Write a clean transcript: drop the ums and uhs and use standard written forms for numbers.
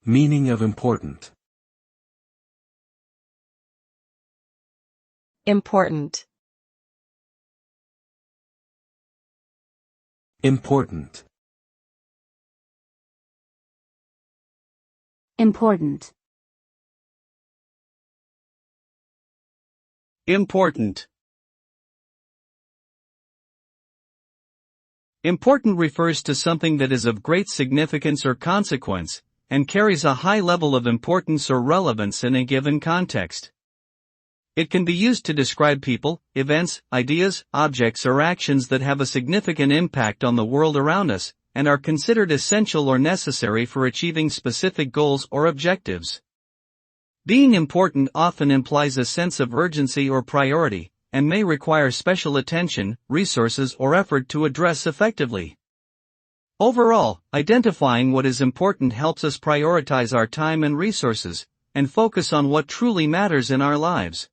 Meaning of important. Important. Important. Important. Important. Important refers to something that is of great significance or consequence, and carries a high level of importance or relevance in a given context. It can be used to describe people, events, ideas, objects or actions that have a significant impact on the world around us, and are considered essential or necessary for achieving specific goals or objectives. Being important often implies a sense of urgency or priority, and may require special attention, resources or effort to address effectively. Overall, identifying what is important helps us prioritize our time and resources, and focus on what truly matters in our lives.